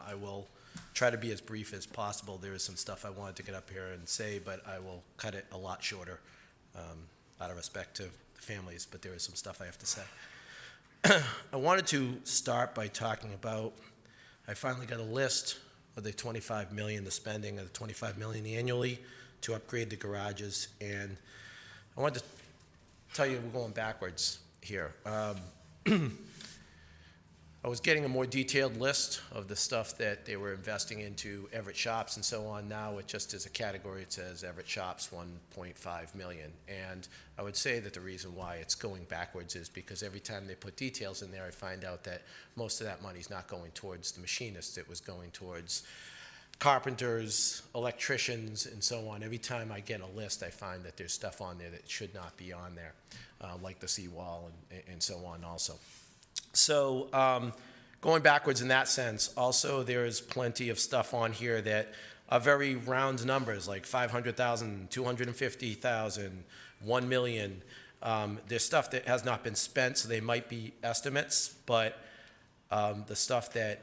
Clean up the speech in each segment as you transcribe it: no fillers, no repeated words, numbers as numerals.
I will try to be as brief as possible. There is some stuff I wanted to get up here and say, but I will cut it a lot shorter out of respect to the families, but there is some stuff I have to say. I wanted to start by talking about, I finally got a list of the $25 million, the spending of the $25 million annually to upgrade the garages, and I wanted to tell you we're going backwards here. I was getting a more detailed list of the stuff that they were investing into Everett Shops and so on. Now it just is a category. It says Everett Shops, $1.5 million. And I would say that the reason why it's going backwards is because every time they put details in there, I find out that most of that money is not going towards the machinists. It was going towards carpenters, electricians, and so on. Every time I get a list, I find that there's stuff on there that should not be on there, like the seawall and so on also. So going backwards in that sense, also there is plenty of stuff on here that are very round numbers, like 500,000, 250,000, 1 million. There's stuff that has not been spent, so they might be estimates, but the stuff that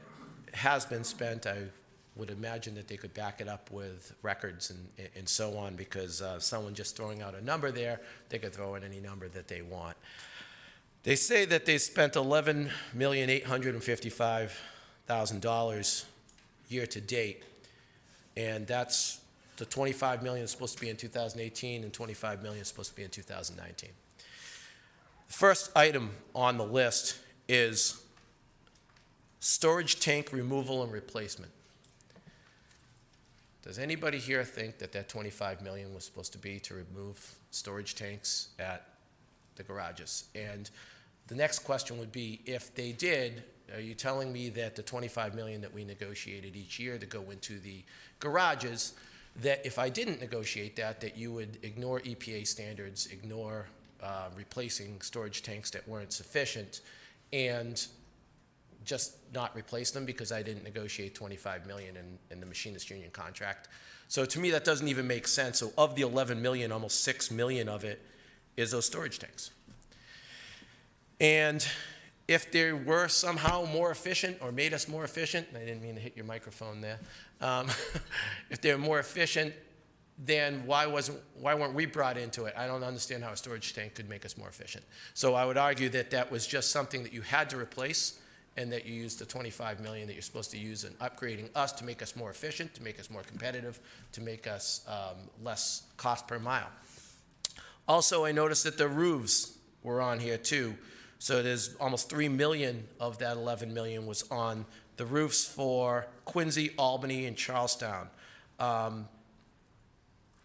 has been spent, I would imagine that they could back it up with records and so on, because someone just throwing out a number there, they could throw in any number that they want. They say that they spent $11,855,000 year to date, and that's the $25 million is supposed to be in 2018, and $25 million is supposed to be in 2019. The first item on the list is storage tank removal and replacement. Does anybody here think that that $25 million was supposed to be to remove storage tanks at the garages? And the next question would be, if they did, are you telling me that the $25 million that we negotiated each year to go into the garages, that if I didn't negotiate that, that you would ignore EPA standards, ignore replacing storage tanks that weren't sufficient, and just not replace them because I didn't negotiate $25 million in the Machinist Union contract? So to me, that doesn't even make sense. So of the $11 million, almost $6 million of it is those storage tanks. And if they were somehow more efficient or made us more efficient, I didn't mean to hit your microphone there, if they're more efficient, then why weren't we brought into it? I don't understand how a storage tank could make us more efficient. So I would argue that that was just something that you had to replace, and that you used the $25 million that you're supposed to use in upgrading us to make us more efficient, to make us more competitive, to make us less cost per mile. Also, I noticed that the roofs were on here too. So there's almost $3 million of that $11 million was on the roofs for Quincy, Albany, and Charlestown.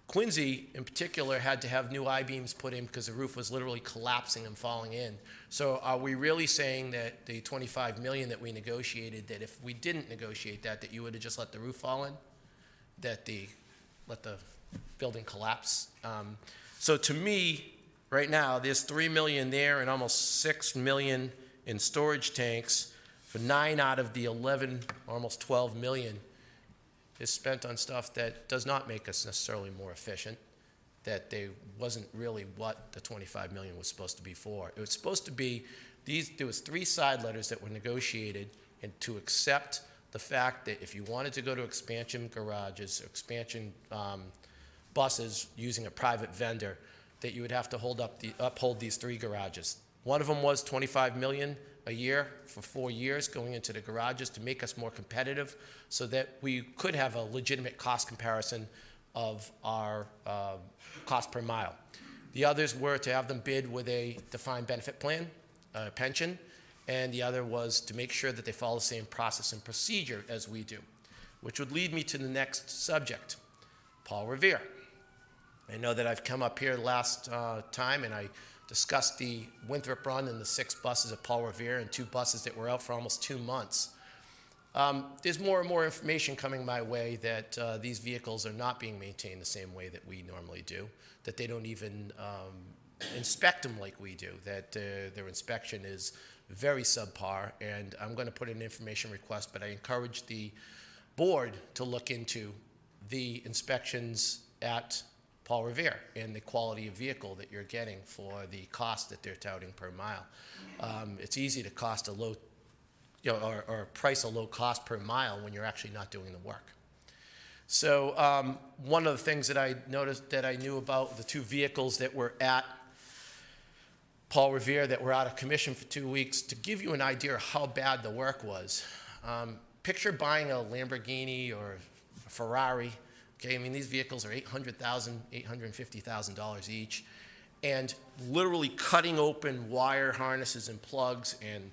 Quincy, in particular, had to have new I-beams put in because the roof was literally collapsing and falling in. So are we really saying that the $25 million that we negotiated, that if we didn't negotiate that, that you would have just let the roof fall in? That let the building collapse? So to me, right now, there's $3 million there and almost $6 million in storage tanks. For 9 out of the 11, almost $12 million, is spent on stuff that does not make us necessarily more efficient, that they wasn't really what the $25 million was supposed to be for. It was supposed to be, there was 3 side letters that were negotiated, and to accept the fact that if you wanted to go to expansion garages, or expansion buses using a private vendor, that you would have to uphold these 3 garages. One of them was $25 million a year for 4 years going into the garages to make us more competitive, so that we could have a legitimate cost comparison of our cost per mile. The others were to have them bid with a defined benefit plan, pension, and the other was to make sure that they follow the same process and procedure as we do, which would lead me to the next subject, Paul Revere. I know that I've come up here last time and I discussed the Winthrop run and the 6 buses at Paul Revere and 2 buses that were out for almost 2 months. There's more and more information coming my way that these vehicles are not being maintained the same way that we normally do, that they don't even inspect them like we do, that their inspection is very subpar, and I'm going to put in an information request, but I encourage the board to look into the inspections at Paul Revere and the quality of vehicle that you're getting for the cost that they're touting per mile. It's easy to cost a low or price a low cost per mile when you're actually not doing the work. So one of the things that I noticed that I knew about the 2 vehicles that were at Paul Revere that were out of commission for 2 weeks, to give you an idea of how bad the work was. Picture buying a Lamborghini or a Ferrari. Okay, I mean, these vehicles are $800,000, $850,000 each, and literally cutting open wire harnesses and plugs and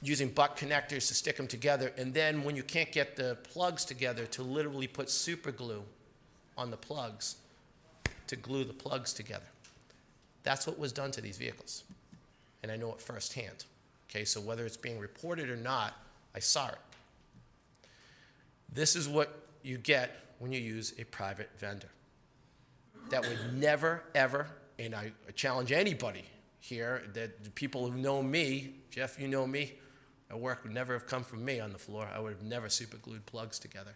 using butt connectors to stick them together, and then when you can't get the plugs together, to literally put super glue on the plugs to glue the plugs together. That's what was done to these vehicles, and I know it firsthand. Okay, so whether it's being reported or not, I saw it. This is what you get when you use a private vendor. That would never, ever, and I challenge anybody here, that the people who know me, Jeff, you know me, our work would never have come from me on the floor. I would have never super glued plugs together.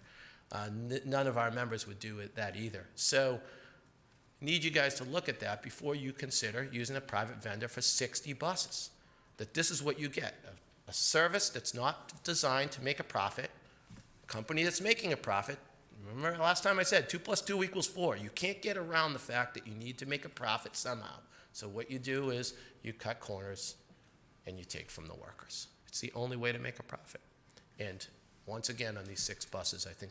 None of our members would do that either. So I need you guys to look at that before you consider using a private vendor for 60 buses. That this is what you get, a service that's not designed to make a profit, a company that's making a profit. Remember last time I said 2 + 2 = 4. You can't get around the fact that you need to make a profit somehow. So what you do is you cut corners and you take from the workers. It's the only way to make a profit. And once again, on these 6 buses, I think